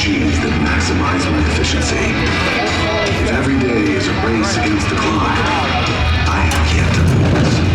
machines that maximize my efficiency. If every day is a race against the clock, I have yet to lose.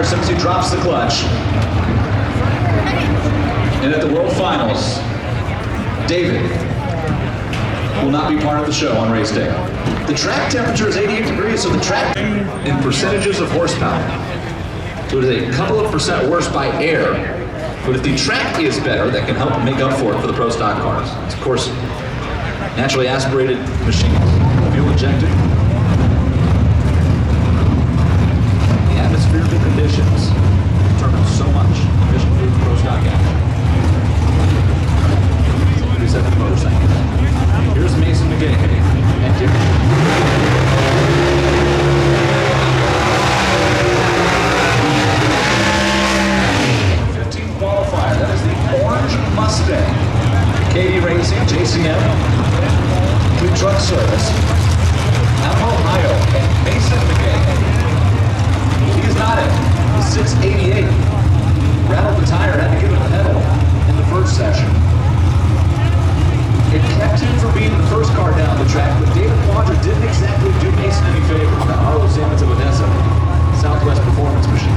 Since he drops the clutch. And at the World Finals, David will not be part of the show on race day. The track temperature is 88 degrees, so the track in percentages of horsepower. So it is a couple of percent worse by air. But if the track is better, that can help make up for it for the ProStock cars. It's, of course, naturally aspirated machines, fuel injected. Atmospherical conditions determine so much efficient food and ProStock action. Reset the motorcycle. Here's Mason McGay and Dick. 15th qualifier. That is the Orange Mustang. Katie Racing, JCM, Food Truck Service, out of Ohio, and Mason McGay. He is not it. The 688 rattled the tire, had to give it a pedal in the first session. It kept him from being the first car down the track, but David Quadra didn't exactly do Mason any favors. Now, Arlo Sammons of Odessa, Southwest Performance Machine.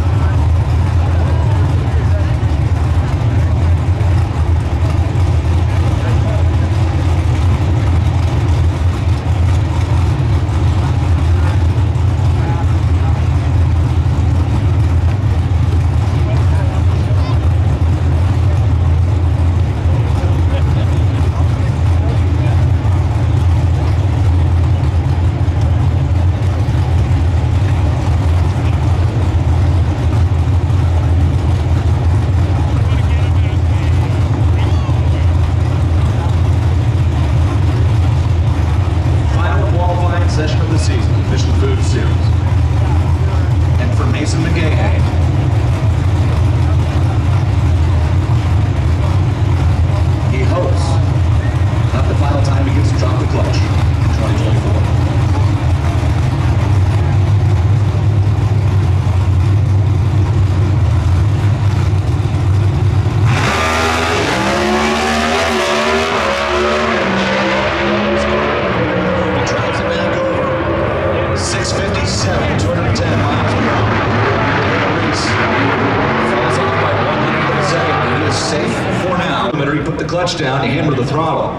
Down, you hammer the throttle,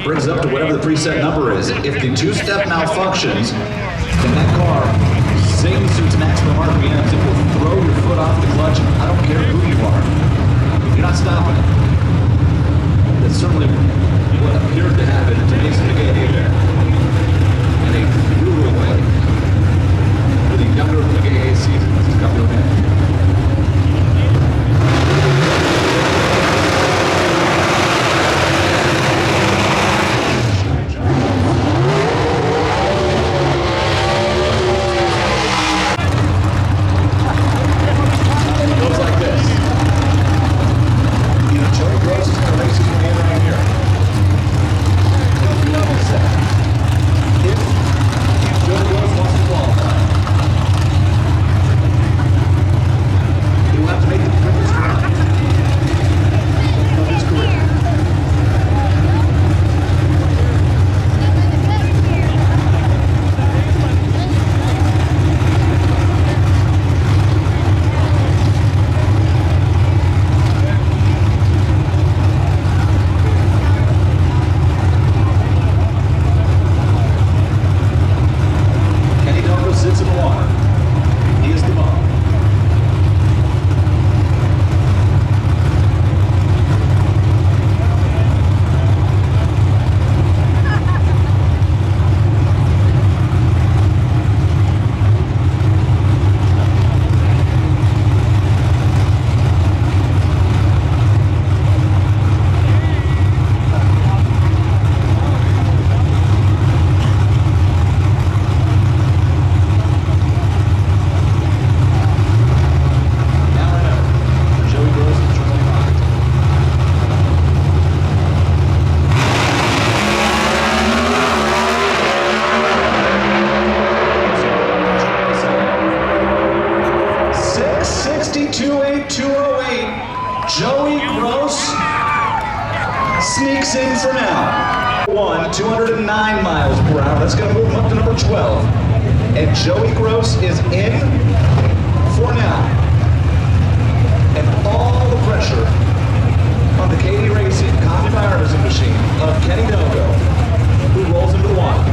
brings up to whatever the preset number is. If the two-step malfunctions, then that car sings to its maximum RPMs. It will throw your foot off the clutch. I don't care who you are. You're not stopping it. That's certainly what appeared to happen to Mason McGay there. In a brutal way. For the younger McGay season, this is coming to an end. sneaks in for now. 209 miles per hour. That's going to move him up to number 12. And Joey Gross is in for now. And all the pressure on the KD Racing Coffee by Artisan machine of Kenny Delco, who rolls into the water.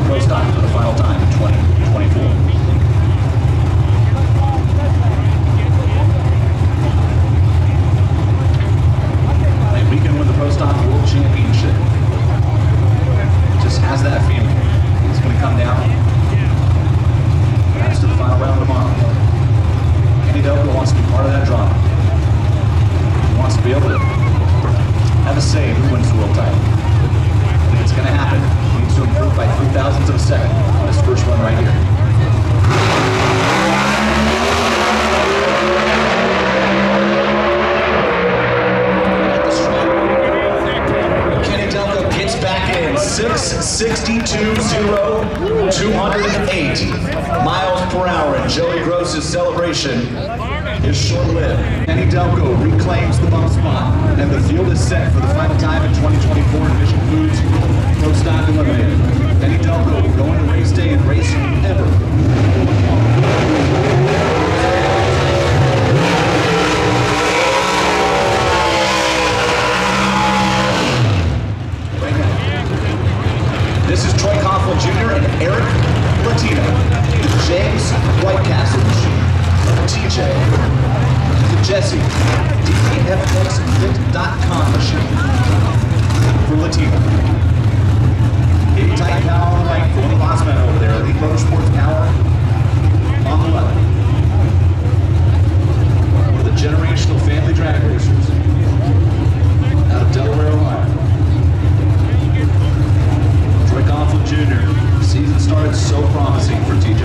ProStock for the final time in 2024. And we can win the ProStock World Championship. It just has that feeling. It's going to come down. Perhaps to the final round tomorrow. Kenny Delco wants to be part of that drama. He wants to be able to have a say in who wins the world title. I think it's going to happen. He needs to improve by 0.003 of a second on his first run right here. Kenny Delco gets back in 6:62.0, 208 miles per hour, and Joey Gross's celebration is short-lived. Kenny Delco reclaims the bump spot, and the field is set for the final time in 2024 Mission Foods ProStock Eliminated. Kenny Delco will go into race day and race ever. This is Troy Coughlin Jr. and Eric Latino, the James Whitecastle machine, TJ, the Jesse, DPFXFit.com machine for Latino. Big tight power on the right for one of the boss men over there, Elite Motorsports power on the left. One of the generational family drag racers out of Delaware, Ohio. Troy Coughlin Jr. Season started so promising for TJ.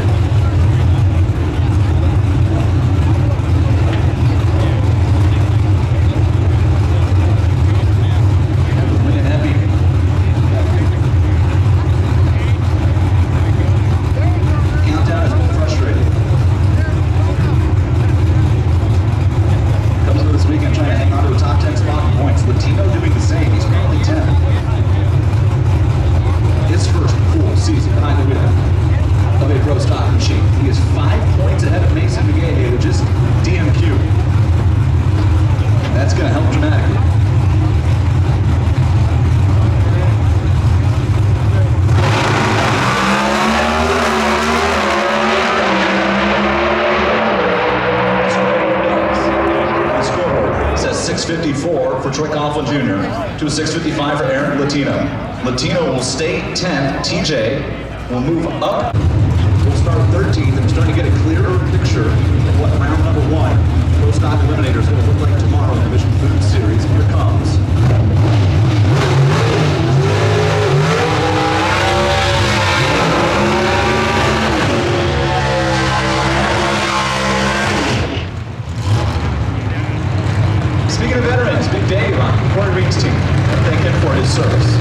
For Troy Coughlin Jr. to a 6:55 for Aaron Latino. Latino will stay 10th. TJ will move up. We'll start 13th, and we're starting to get a clearer picture of what round number 1 ProStock Eliminator is going to look like tomorrow in the Mission Food Series. Here it comes. Speaking of veterans, Big Dave on Corey Reed's team. Thank him for his service.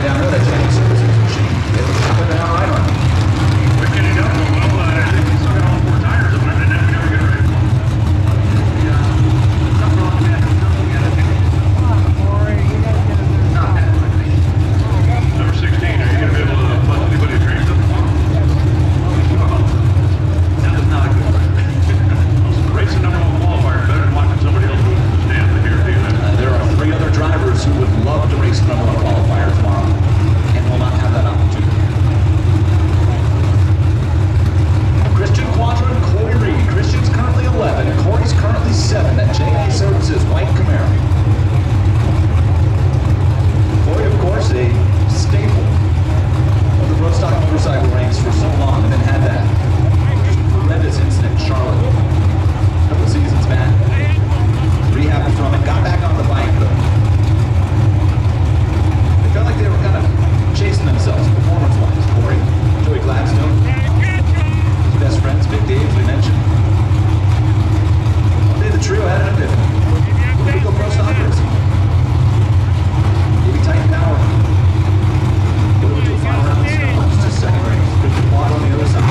Yeah, I know that Kenny's service machine. It was up and down right on. for so long and then had that just horrendous incident in Charlotte a couple seasons back. Rehabbed from it, got back on the bike, but they felt like they were kind of chasing themselves performance-wise. Corey, Joey Gladstone, his best friends, Big Dave, as we mentioned. One day the trio had an epiphany. What do we go ProStock racing? Maybe Titan Power. What do we do? Final round? Just a second race. Put the quad on the other side.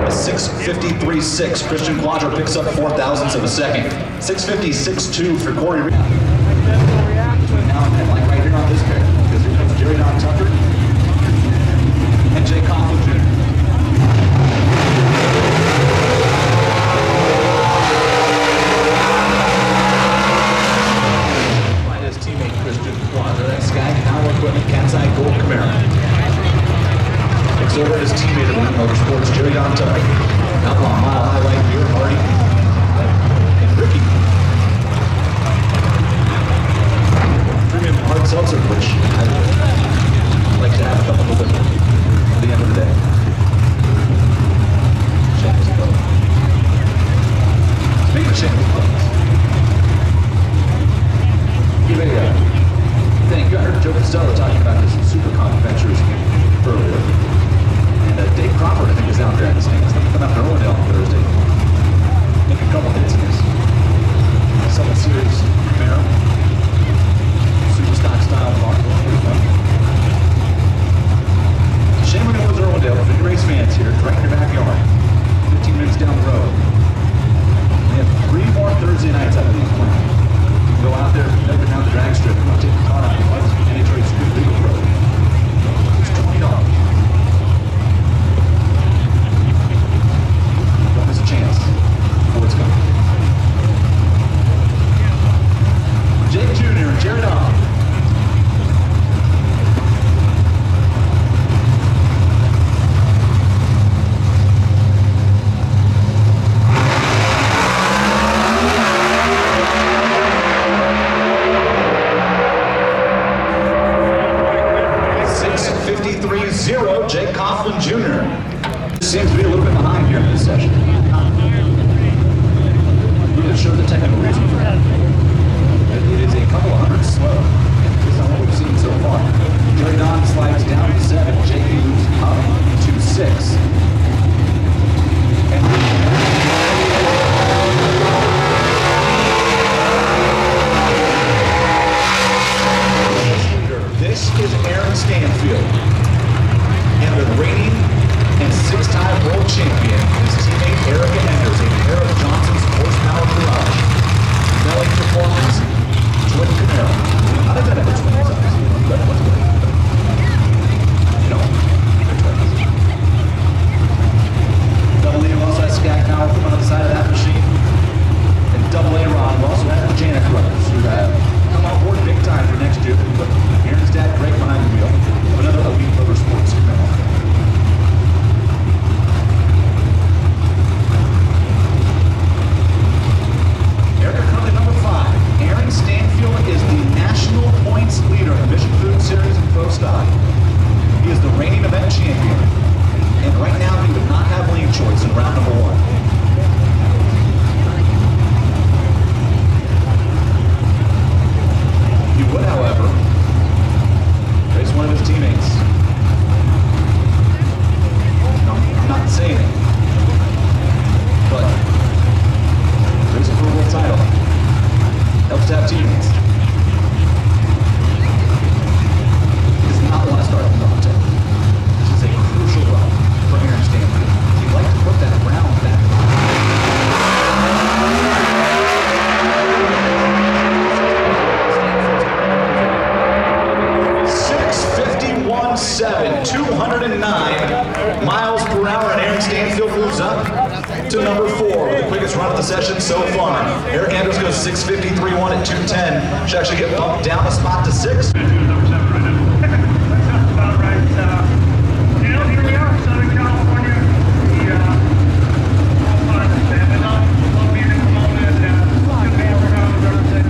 A 6:53.6. Christian Quadro picks up 4,000ths of a second. 6:56.2 for Corey. Now, like right here on this pair, because here comes Jerry Don Tucker and Jay Coughlin Jr. By his teammate Christian Quadro, that Sky Power Equipment Cat's Eye Gold Camaro. Looks over at his teammate at Motorsports, Jerry Don Tucker. Outlaw Mile High Light Beer Party and Ricky. Premium hard seltzer, which I'd like to have a couple of them at the end of the day. Shameless plug. Speaking of shameless plugs, give a thank you. I heard Joe Costello talking about his super comp ventures earlier. And Dave Crawford, I think, is out there in this thing. He's coming up to Irwindale on Thursday. Make a couple hits in his 7 Series Camaro. Super stock style car. Pretty fun. Shame when it was Irwindale, but for you race fans here, right in your backyard, 15 minutes down the road. We have 3 more Thursday nights, I believe, planned. You can go out there, never down the drag strip, and take the car out of the NHRA Street Legal Road. It's $20. Don't miss a chance before it's gone. Jake Jr. and Jared Don. Jake Coughlin Jr. Seems to be a little bit behind here in this session. Really show the technical reason for that. It is a couple of hundred slow, based on what we've seen so far. Jerry Don slides down to 7. Jake moves up to 6. And this is Aaron Stanfield. And the reigning and 6-time world champion, his teammate Erica Enders, a pair of Johnson's horsepower garage. Melly Performance, twin Camaro. How did that ever twin size? That was good. You know, they're twins. Double A also has Sky Power from on the side of that machine. And Double A Ron also has the Janik brothers, who have come on board big time for next year. But Aaron's dad, Greg, behind the wheel of another elite motorsports Camaro. Stanfield is the national points leader in the Mission Food Series and ProStock. He is the reigning event champion. And right now, he would not have lane choice in round number 1. He would, however, face one of his teammates. No, I'm not saying it. But racing for a world title helps to have teammates. He does not want to start on the top 10. This is a crucial run for Aaron Stanfield. He'd like to put that round back. 6:51.7, 209 miles per hour, and Aaron Stanfield moves up to number 4, the quickest run of the session so far. Eric Andrews goes 6:53.1 at 210. Should actually get bumped down a spot to 6. Number 7 right now. That's about right. Here we are, Southern California. The all-time family. Love being in Pomona and good man for having represented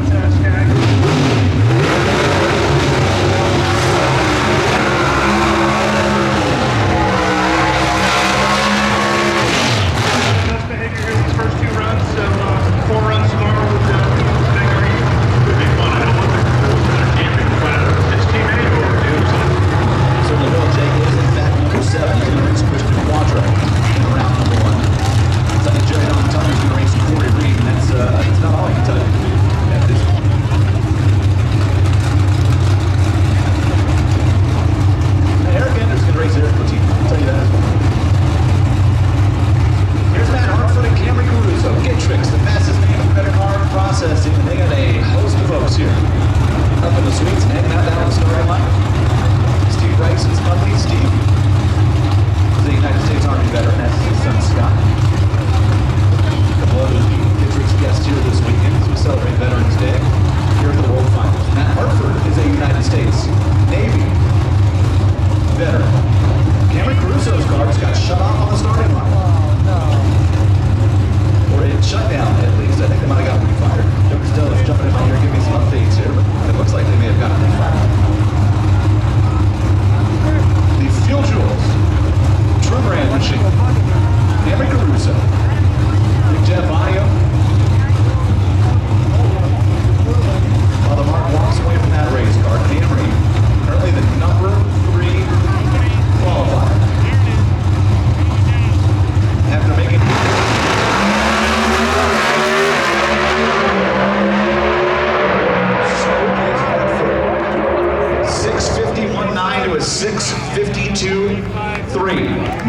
3.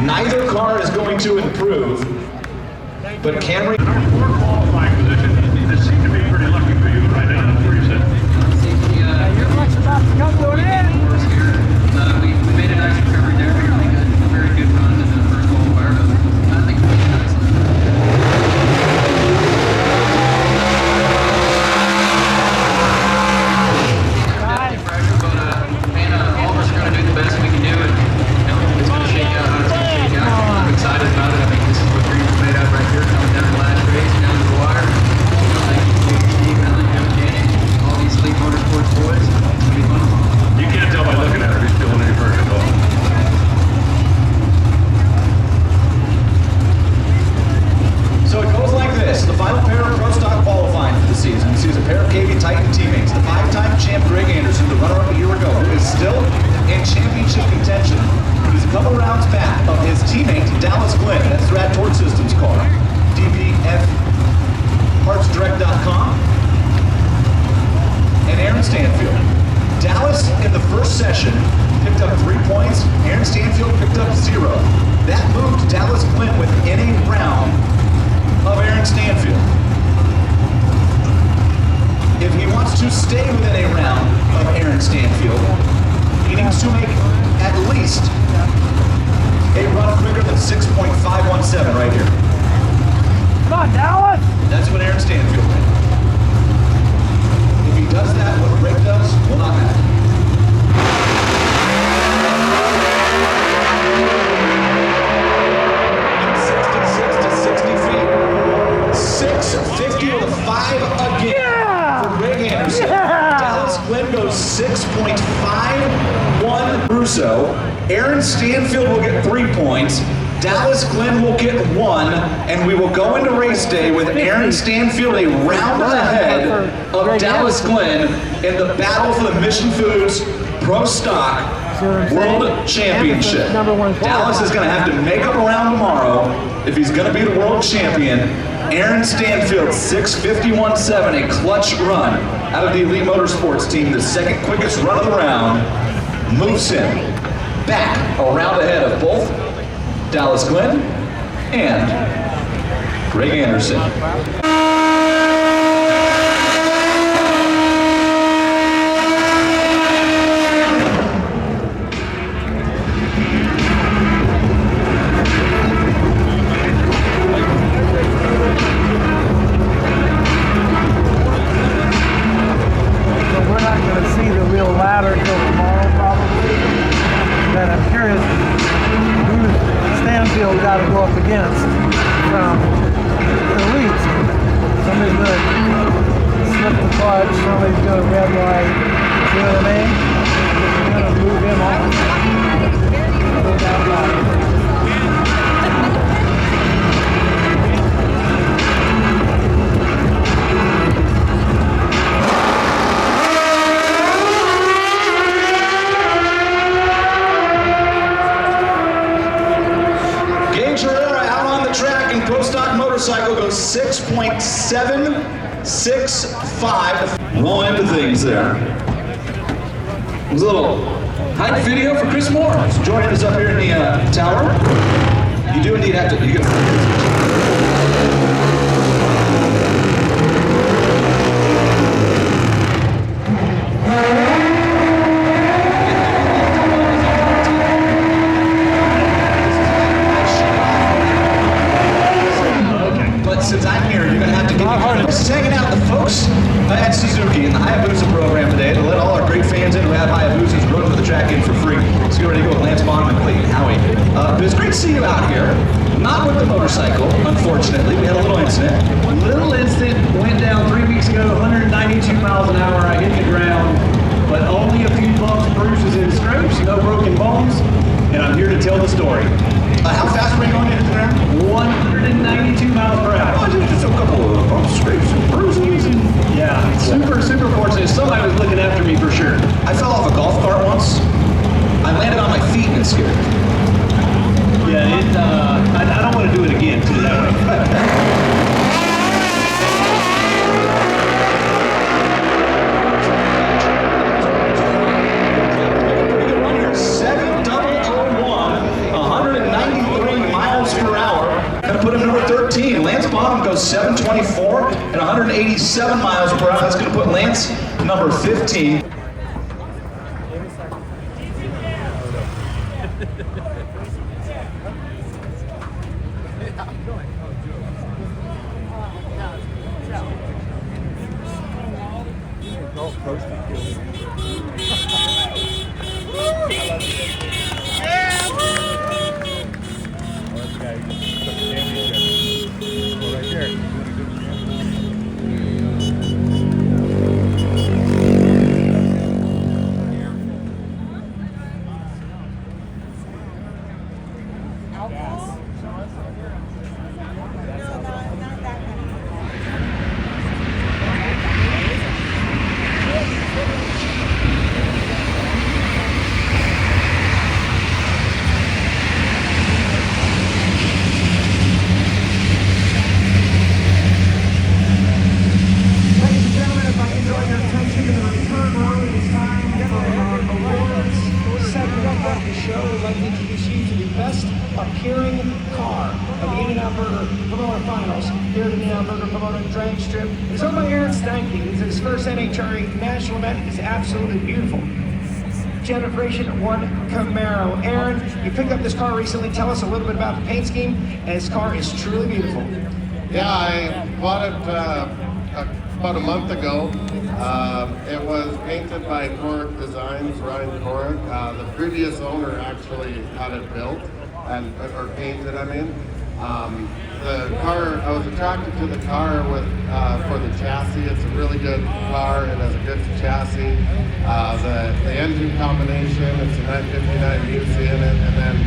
Neither car is going to improve, but Camry. Number 4 qualifying position. This seemed to be pretty lucky for you right now. That's where you said. You're much about to come to an end. We made a nice recovery there. Really good, very good run in the first qualifier. But I think we made an excellent. Pressure, but man, all of us are going to do the best we can do, and it's going to shake out how it's going to shake out. I'm excited about it. I think this is what dreams are made out right here, coming down the last race, down to the wire. Thank you to Steve, Ellen, Danny, all these Elite Motorsports boys. It's going to be fun. You can't tell by looking at her if he's feeling any pressure at all. So it goes like this. The final pair of ProStock qualifying for the season sees a pair of KV Titan teammates. The 5-time champ Greg Anderson, the runner-up a year ago, who is still in championship contention. He's a couple rounds back of his teammate Dallas Glenn. That's Rad Torque Systems car. DPFPartsDirect.com. And Aaron Stanfield. Dallas in the first session picked up 3 points. Aaron Stanfield picked up 0. That moved Dallas Glenn within a round of Aaron Stanfield. If he wants to stay within a round of Aaron Stanfield, he needs to make at least a run quicker than 6.517 right here. Come on, Dallas! That's what Aaron Stanfield did. If he does that, what Rick does will not matter. 650 with a 5 again for Greg Anderson. Dallas Glenn goes 6.51. Russo. Aaron Stanfield will get 3 points. Dallas Glenn will get 1, and we will go into race day with Aaron Stanfield a round ahead of Dallas Glenn in the battle for the Mission Foods ProStock World Championship. Dallas is going to have to make up a round tomorrow if he's going to be the world champion. Aaron Stanfield, 6:51.7, a clutch run out of the Elite Motorsports team, the second quickest run of the round, moves him back a round ahead of both Dallas Glenn and Greg Anderson. Got to go up against from the Elite. Somebody's going to slip the clutch, somebody's going to red light, you know what I mean? We're going to move him on. No doubt about it. ProStock motorcycle goes 6.765. Roll into things there. It was a little hype video for Chris Moore. He's joining us up here in the tower. You do indeed have to. You get. Since I'm here, you're going to have to get me. This is hanging out with the folks at Suzuki in the Hayabusa program today to let all our great fans in who have Hayabusas road to the track in for free. So you're ready to go with Lance Bonham and Clayton Howie. But it's great to see you out here. Not with the motorcycle, unfortunately. We had a little incident. Went down 3 weeks ago, 192 miles an hour. I hit the ground, but only a few bumps, bruises, and scrapes, no broken bones. And I'm here to tell the story. How fast were you going into the ground? 192 miles per hour. Oh, just a couple of bumps, scrapes, and bruises. And yeah, super fortunate. Somebody was looking after me for sure. I fell off a golf cart once. I landed on my feet and it scared me. Yeah, I don't want to do it again, put it that way. 724 and 187 miles per hour. That's going to put Lance number 15. Appearing car of the In-N-Out Pomona Finals here at the In-N-Out Pomona Drag Strip. It's owned by Aaron Stanky. It's his first NHRA national event. It's absolutely beautiful. Generation 1 Camaro. Aaron, you picked up this car recently. Tell us a little bit about the paint scheme. And this car is truly beautiful. Yeah, I bought it about a month ago. It was painted by Corrick Designs, Ryan Corrick. The previous owner actually had it built. Or painted, I mean. The car, I was attracted to the car for the chassis. It's a really good car. It has a good chassis. The engine combination, it's a 959 UC in it. And then,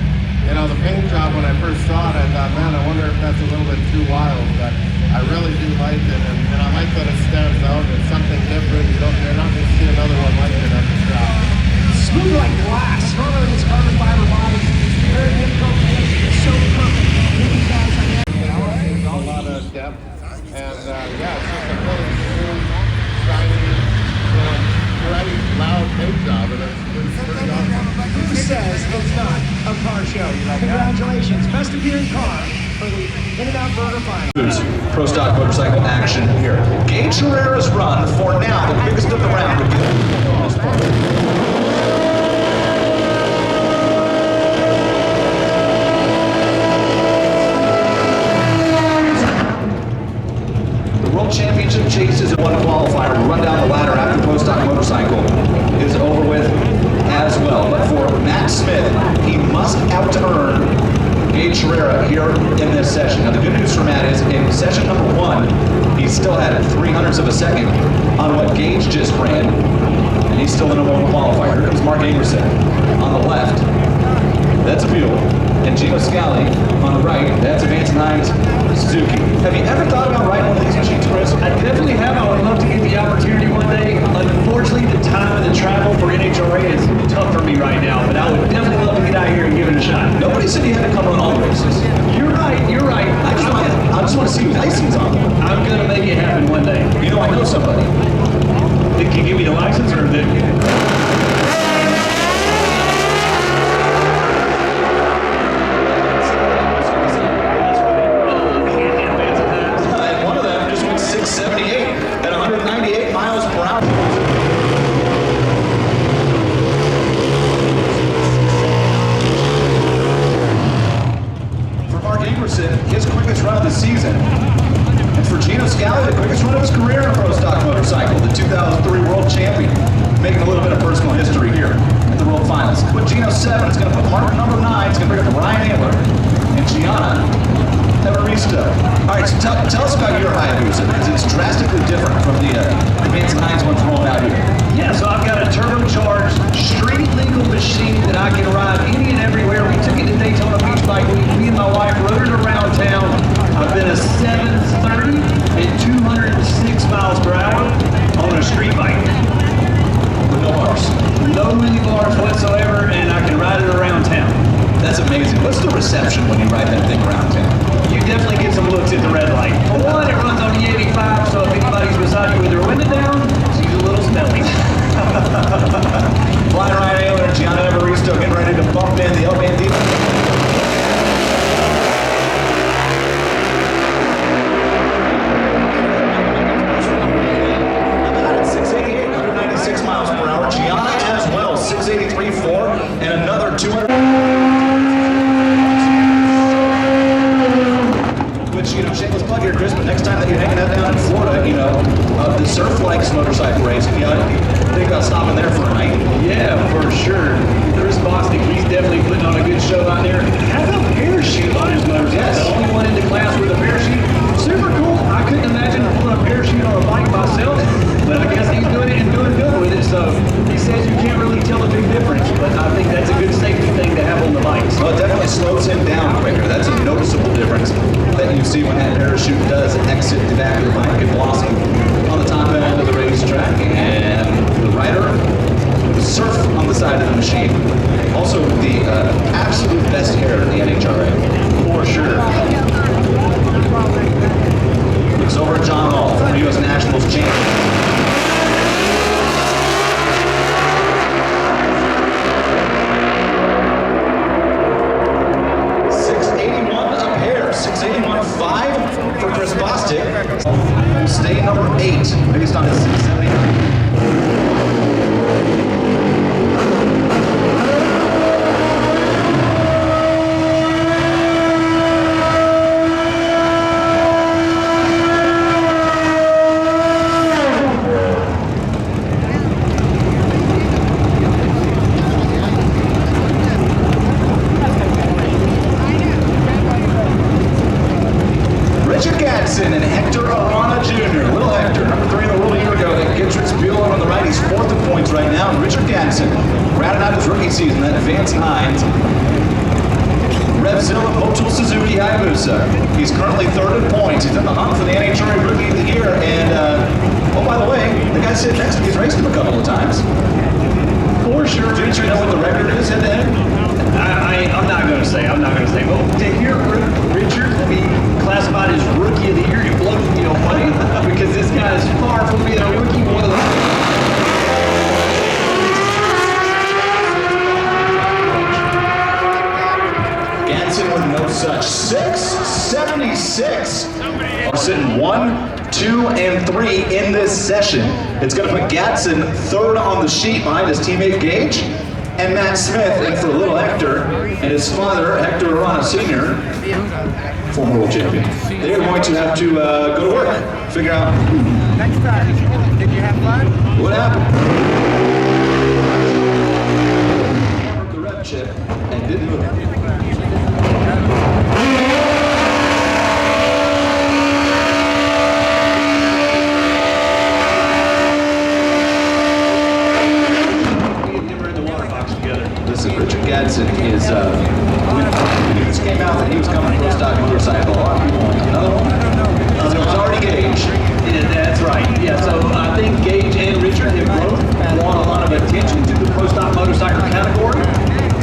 you know, the paint job, when I first saw it, I thought, man, I wonder if that's a little bit too wild. But I really do like it. And I like that it stands out. It's something different. You're not going to see another one like it at the track. Smooth like glass. Normally this carbon fiber body. Very difficult. It's so perfect. A lot of depth, and yeah, it's just a really smooth, shiny, bright, loud paint job, and it's pretty awesome. Who says it's not a car show? Congratulations, best appearing car for the In-N-Out Burger Finals. ProStock motorcycle action here. Gage Herrera's run for now the biggest of the round. Championship chases one qualifier will run down the ladder after ProStock motorcycle is over with as well. But for Matt Smith, he must out-earn Gage Herrera here in this session. Now the good news for Matt is in session number 1, he still had 0.03 of a second on what Gage just ran, and he's still the number 1 qualifier. Here comes Mark Ingerson on the left. That's a Buell. And Gino Scali on the right, that's Advance Hines Suzuki. Have you ever thought about riding one of these machines, Chris? I definitely have. I would love to get the opportunity one day. Unfortunately, the time and the travel for NHRA is tough for me right now, but I would definitely love to get out here and give it a shot. Nobody said you had to come on all the races. You're right, you're right. I just want to see who's icing's on them. I'm going to make it happen one day. You know, I know somebody. They can give me the license or the... His quickest run of the season. And for Gino Scali, the quickest run of his career in a ProStock motorcycle, the 2003 World Champion, making a little bit of personal history here at the World Finals. Put Gino 7, it's going to put Mark number 9, it's going to bring up Ryan Ayler and Gianna Evaristo. All right, so tell us about your Hayabusa, because it's drastically different from the Advance Hines one thrown out here. Yeah, so I've got a turbocharged, street legal machine that I can ride any and everywhere. We took it to Daytona Beach Bike Week. Me and my wife rode it around town. I've been a 730 and 206 miles per hour on a street bike. With no bars. No mini bars whatsoever, and I can ride it around town. That's amazing. What's the reception when you ride that thing around town? You definitely get some looks at the red light. For one, it runs on the 85, so if anybody's beside you with their window down, she's a little step. but think about stopping there for a night. Yeah, for sure. Chris Bostic, he's definitely putting on a good show out there. Has a parachute on his motorcycle. Yes. The only one in the class with a parachute. Super cool. I couldn't imagine pulling a parachute on a bike myself, but I guess he's doing it and doing good with it. So he says you can't really tell a big difference, but I think that's a good safety thing to have on the bikes. Well, it definitely slows him down quicker. That's a noticeable difference that you see when that parachute does exit the back of the bike and blossom on the top end of the racetrack. And the rider surf on the side of the machine. Also, the absolute best hair in the NHRA. For sure. Looks over at John Hall, former U.S. Nationals champion. For Chris Bostic, stay number 8 based on his 670. And Hector Arana Jr., Little Hector, number 3 in the world a year ago. That gets Rich Bueller on the right. He's 4th in points right now. And Richard Gadsden, rounding out his rookie season, that advanced 9s. Revzilla Motul Suzuki Hayabusa. He's currently 3rd in points. He's in the hunt for the NHRA Rookie of the Year. And, oh, by the way, the guy sitting next to me has raced him a couple of times. For sure. Didn't you know what the record is head to head? I'm not going to say. Well, to hear Richard be classified as Rookie of the Year, it blows me away because this guy is far from being a rookie. One of the Gadsden with no such. 676 are sitting 1, 2, and 3 in this session. It's going to put Gadsden 3rd on the sheet behind his teammate Gage. And Matt Smith in for Little Hector, and his father, Hector Arana Sr., former world champion. They're going to have to go to work, figure out Next time, did you have fun? what happened. The rev chip and didn't move. Listen, Richard Gadsden is, when the news came out that he was coming to ProStock Motorcycle, a lot of people went, another one? It was already Gage. Yeah, that's right. Yeah, so I think Gage and Richard have both won a lot of attention to the ProStock motorcycle category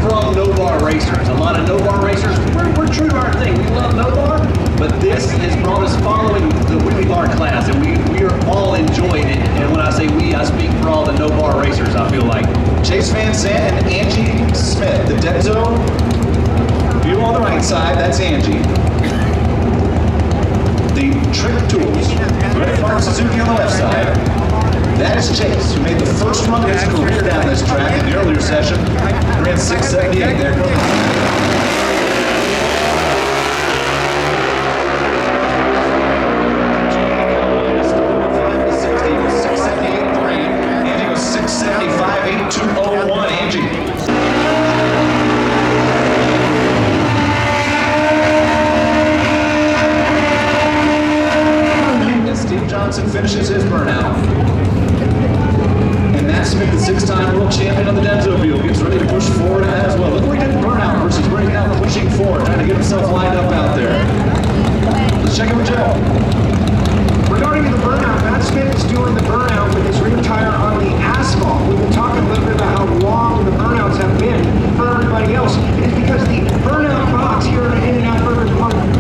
from no-bar racers. A lot of no-bar racers, we're true to our thing. We love no-bar, but this has brought us following the wheelie bar class, and we are all enjoying it. And when I say we, I speak for all the no-bar racers, I feel like. Chase Van Sant and Angie Smith, the Denso view on the right side, that's Angie. The Trick Tools, Red Farm Suzuki on the left side, that is Chase, who made the first run of his career down this track in the earlier session. Ran 678 there. Finishes his burnout. And Matt Smith, the 6-time world champion of the Denso field, gets ready to push forward as well. Look what he did in burnout versus right now pushing forward, trying to get himself lined up out there. Let's check in with Joe. Regarding the burnout, Matt Smith is doing the burnout with his rear tire on the asphalt. We've been talking a little bit about how long the burnouts have been for everybody else. It is because the burnout box here in In-N-Out Burger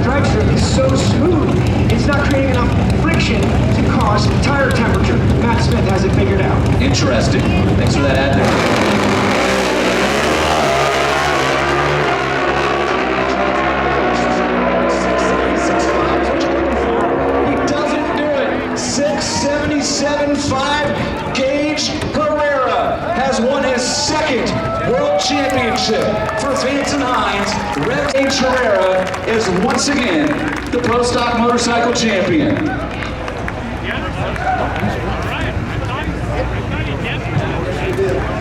drag strip is so smooth. It's not creating enough friction to cause tire temperature. Matt Smith has it figured out. Interesting. Thanks for that ad there. He doesn't do it. 677.5. Gage Herrera has won his 2nd world championship for Vance and Hines. Red Gage Herrera is once again the ProStock motorcycle champion. Yep.